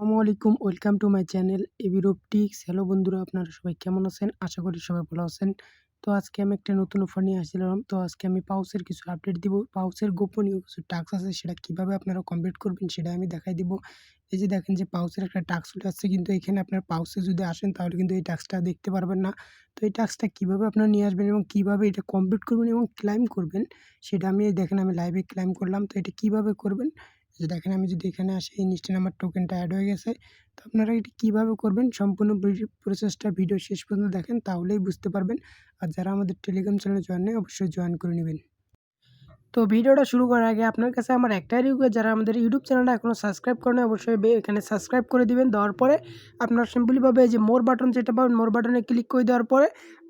আসসালামু আলাইকুম, welcome to my channel Abir optics. Hello বন্ধুরা, আপনারা সবাই কেমন আছেন? আশা করি সবাই ভালো আছেন। তো আজকে আমি একটা নতুন অফার নিয়ে আসছিলাম। তো আজকে আমি পাউচের কিছু আপডেট দিব। পাউচের গোপনীয় কিছু টাস্ক আছে, সেটা কিভাবে আপনারা কমপ্লিট করবেন সেটা আমি দেখাই দিব। এই যে দেখেন যে পাউচের একটা টাস্ক চলে আসছে, কিন্তু এখানে আপনার পাউচে যদি আসেন তাহলে কিন্তু এই টাস্কটা দেখতে পারবেন না। তো এই টাস্কটা কিভাবে আপনারা নিয়ে আসবেন এবং কিভাবে এটা কমপ্লিট করবেন এবং ক্লাইম করবেন সেটা আমি দেখেন আমি লাইভে ক্লাইম করলাম। তো এটা কিভাবে করবেন, যে দেখেন আমি যদি এখানে আসি, ইনস্ট্যান্ট আমার টোকেনটা অ্যাড হয়ে গেছে। তো আপনারা এটি কীভাবে করবেন সম্পূর্ণ প্রসেসটা ভিডিও শেষ পর্যন্ত দেখেন, তাহলেই বুঝতে পারবেন। আর যারা আমাদের টেলিগ্রাম চ্যানেলে জয়েন নেই, অবশ্যই জয়েন করে নেবেন। তো ভিডিওটা শুরু করার আগে আপনার কাছে আমার একটাই রিকোয়েস্ট, যারা আমাদের ইউটিউব চ্যানেলটা এখনও সাবস্ক্রাইব করেন অবশ্যই এখানে সাবস্ক্রাইব করে দিবেন। দেওয়ার পরে আপনার সিম্পলিভাবে এই যে মোর বাটন যেটা পাবেন, মোর বাটনে ক্লিক করে দেওয়ার পরে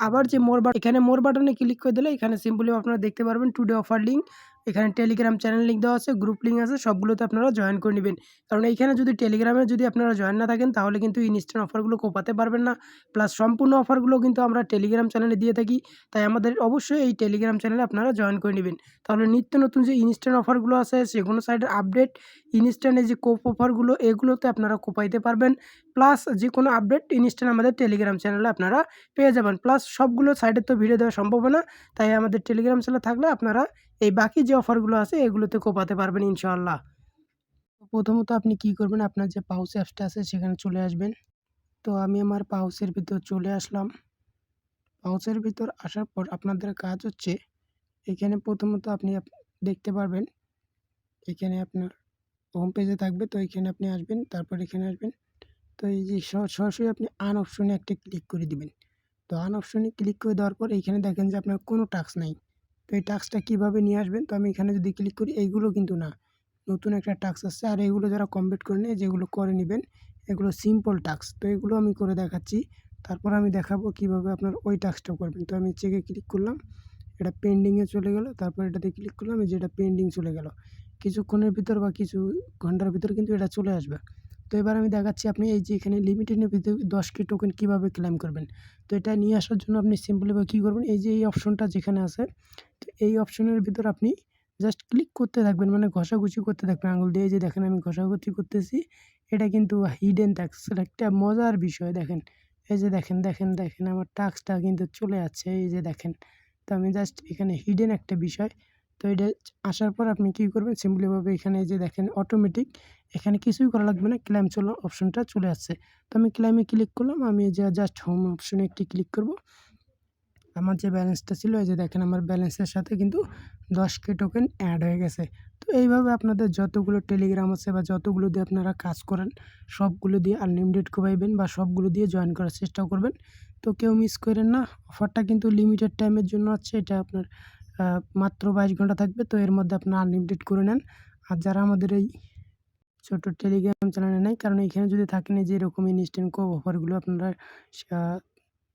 আবার যে এখানে মোর বাটনে ক্লিক করে দিলে এখানে সিম্পলি আপনারা দেখতে পারবেন টুডে অফার লিঙ্ক। এখানে টেলিগ্রাম চ্যানেল লিঙ্ক দেওয়া আছে, গ্রুপ লিঙ্ক আছে, সবগুলোতে আপনারা জয়েন করে নেবেন। কারণ এইখানে যদি টেলিগ্রামে যদি আপনারা জয়েন না থাকেন তাহলে কিন্তু ইনস্ট্যান্ট অফারগুলো কোপাতে পারবেন না। প্লাস সম্পূর্ণ অফারগুলো কিন্তু আমরা টেলিগ্রাম চ্যানেলে দিয়ে থাকি। তাই আমাদের অবশ্যই এই টেলিগ্রাম চ্যানেলে আপনারা জয়েন করে নেবেন। তাহলে নিত্য নতুন যে ইনস্ট্যান্ট অফারগুলো আছে, সেগুলো সাইডের আপডেট, ইনস্ট্যান্টের যে কোপ অফারগুলো, এগুলোতে আপনারা কোপাইতে পারবেন। প্লাস যে কোনো আপডেট ইনস্ট্যান্ট আমাদের টেলিগ্রাম চ্যানেলে আপনারা পেয়ে যাবেন। প্লাস সবগুলো সাইডের তো ভিডিও দেওয়া সম্ভব না, তাই আমাদের টেলিগ্রাম চ্যানেলে থাকলে আপনারা এই বাকি যে অফারগুলো আছে এগুলোতে কোপাতে পারবেন ইনশাআল্লাহ। প্রথমত আপনি কি করবেন, আপনার যে পাউচ অ্যাপসটা আছে সেখানে চলে আসবেন। তো আমি আমার পাউচের ভিতর চলে আসলাম। পাউচের ভিতর আসার পর আপনাদের কাজ হচ্ছে, এখানে প্রথমত আপনি দেখতে পারবেন, এখানে আপনার হোম পেজে থাকবে। তো এখানে আপনি আসবেন, তারপর এখানে আসবেন। তো এই যে সরাসরি আপনি আন অপশনে একটা ক্লিক করে দিবেন। তো আন অপশনে ক্লিক করে দেওয়ার পর এইখানে দেখেন যে আপনার কোনো টাস্ক নাই। তো এই টাস্কটা কীভাবে নিয়ে আসবেন, তো আমি এখানে যদি ক্লিক করি, এইগুলো কিন্তু না, নতুন একটা টাস্ক আসছে। আর এগুলো যারা কমপ্লিট করে নেয়, যেগুলো করে নেবেন, এগুলো সিম্পল টাস্ক। তো এগুলো আমি করে দেখাচ্ছি। তারপর আমি দেখাবো কিভাবে আপনার ওই টাস্কটা করবেন। তো আমি চেকে ক্লিক করলাম, এটা পেন্ডিংয়ে চলে গেল। তারপর এটাতে ক্লিক করলাম, এই যে এটা পেন্ডিং চলে গেল। কিছুক্ষণের ভিতর বা কিছু ঘন্টার ভিতর কিন্তু এটা চলে আসবে। তো এবার আমি দেখাচ্ছি আপনি এই যে এখানে লিমিটেডের ভিতরে 10K টোকেন কীভাবে ক্লেম করবেন। তো এটা নিয়ে আসার জন্য আপনি সিম্পলিভাবে কী করবেন, এই যে এই অপশনটা যেখানে আছে, তো এই অপশনের ভিতর আপনি জাস্ট ক্লিক করতে থাকবেন, মানে ঘষাঘষি করতে থাকবেন আঙুল দিয়ে। এই যে দেখেন আমি ঘষাঘষি করতেছি। এটা কিন্তু হিডেন ট্যাক্স, একটা মজার বিষয়। দেখেন এই যে দেখেন দেখেন দেখেন আমার টাস্কটা কিন্তু চলে যাচ্ছে, এই যে দেখেন। তো আমি জাস্ট এখানে হিডেন একটা বিষয়। তো এটা আসার পর আপনি কী করবেন, সিম্পলিভাবে এখানে এই যে দেখেন অটোমেটিক, এখানে কিছুই করা লাগবে না, ক্লেম চলো অপশনটা চলে আসছে। তো আমি ক্লেমে ক্লিক করলাম, আমি জাস্ট হোম অপশনে একটি ক্লিক করব। আমার যে ব্যালেন্সটা ছিল, এই যে দেখেন আমার ব্যালেন্সের সাথে কিন্তু 10K টোকেন অ্যাড হয়ে গেছে। তো এইভাবে আপনাদের যতগুলো টেলিগ্রাম আছে বা যতগুলো দিয়ে আপনারা কাজ করেন, সবগুলো দিয়ে আনলিমিটেড কোপাইবেন বা সবগুলো দিয়ে জয়েন করার চেষ্টা করবেন। তো কেউ মিস করেন না, অফারটা কিন্তু লিমিটেড টাইমের জন্য আছে। এটা আপনার মাত্র 22 ঘন্টা থাকবে। তো এর মধ্যে আপনারা আনলিমিটেড করে নেন। আর যারা আমাদের এই ছোট টেলিগ্রাম চ্যানেলে নাই, কারণ এখানে যদি থাকেন এই যে এরকম ইনস্ট্যান্ট কোপ অফারগুলো আপনারা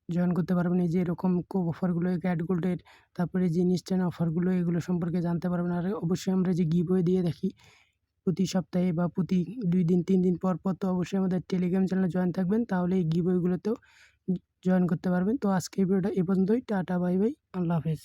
জয়েন করতে পারবেন। এই যে এরকম কোপ অফারগুলো, অ্যাড গোল্ডের, তারপরে যে ইনস্ট্যান্ট অফারগুলো, এগুলো সম্পর্কে জানতে পারবেন। আর অবশ্যই আমরা যে গিভওয়ে দিয়ে থাকি প্রতি সপ্তাহে বা প্রতি 2 দিন 3 দিন পর পর, তো অবশ্যই আমাদের টেলিগ্রাম চ্যানেলে জয়েন থাকবেন, তাহলে এই গিভওয়েগুলোতেও জয়েন করতে পারবেন। তো আজকে এই ভিডিওটা এ পর্যন্তই। টাটা, বাই বাই, আল্লাহ হাফেজ।